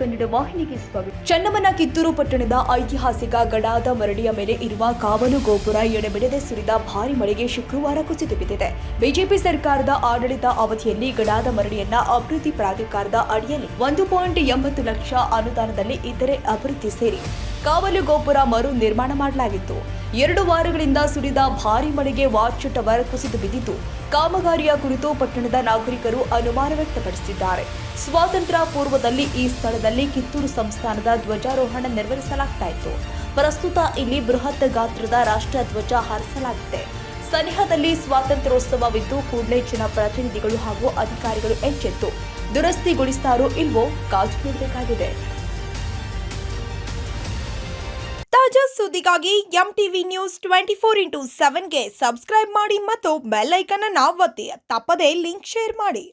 ಕನ್ನಡ ವಾಹಿನಿಗೆ ಸ್ವಾಗತ. ಚನ್ನಮ್ಮನ ಕಿತ್ತೂರು ಪಟ್ಟಣದ ಐತಿಹಾಸಿಕ ಗಡಾದ ಮರಡಿಯ ಮೇಲೆ ಇರುವ ಕಾವಲು ಗೋಪುರ ಎಡೆಬಿಡದೆ ಸುರಿದ ಭಾರಿ ಮಳೆಗೆ ಶುಕ್ರವಾರ ಕುಸಿದು ಬಿದ್ದಿದೆ. ಬಿಜೆಪಿ ಸರ್ಕಾರದ ಆಡಳಿತ ಅವಧಿಯಲ್ಲಿ ಗಡಾದ ಮರಡಿಯನ್ನ ಅಭಿವೃದ್ಧಿ ಪ್ರಾಧಿಕಾರದ ಅಡಿಯಲ್ಲಿ 1.80 ಲಕ್ಷ ಅನುದಾನದಲ್ಲಿ ಇತರೆ ಅಭಿವೃದ್ಧಿ ಸೇರಿ ಕಾವಲು ಗೋಪುರ ಮರು ನಿರ್ಮಾಣ ಮಾಡಲಾಗಿತ್ತು. 2 ವಾರಗಳಿಂದ ಸುರಿದ ಭಾರಿ ಮಳೆಗೆ ವಾಚ್ ಟವರ್ ಕುಸಿದು ಬಿದ್ದಿದ್ದು, ಕಾಮಗಾರಿಯ ಕುರಿತು ಪಟ್ಟಣದ ನಾಗರಿಕರು ಅನುಮಾನ ವ್ಯಕ್ತಪಡಿಸಿದ್ದಾರೆ. ಸ್ವಾತಂತ್ರ್ಯ ಪೂರ್ವದಲ್ಲಿ ಈ ಸ್ಥಳದಲ್ಲಿ ಕಿತ್ತೂರು ಸಂಸ್ಥಾನದ ಧ್ವಜಾರೋಹಣ ನೆರವೇರಿಸಲಾಗ್ತಾ ಇತ್ತು. ಪ್ರಸ್ತುತ ಇಲ್ಲಿ ಬೃಹತ್ ಗಾತ್ರದ ರಾಷ್ಟ್ರ ಧ್ವಜ ಹಾರಿಸಲಾಗಿದೆ. ಸನಿಹದಲ್ಲಿ ಸ್ವಾತಂತ್ರ್ಯೋತ್ಸವವಿದ್ದು ಕೂಡಲೇ ಜನಪ್ರತಿನಿಧಿಗಳು ಹಾಗೂ ಅಧಿಕಾರಿಗಳು ಎಚ್ಚೆತ್ತು ದುರಸ್ತಿಗೊಳಿಸುತ್ತಾರೋ ಇಲ್ವೋ ಕಾದು ನೋಡಬೇಕಾಗಿದೆ. ತಾಜಾ ಸುದ್ದಿಗಾಗಿ MTV ನ್ಯೂಸ್ 24/7ಗೆ ಸಬ್ಸ್ಕ್ರೈಬ್ ಮಾಡಿ ಮತ್ತು ಬೆಲ್ ಐಕಾನ್ ಅನ್ನು ಒತ್ತಿ. ತಪ್ಪದೇ ಲಿಂಕ್ ಶೇರ್ ಮಾಡಿ.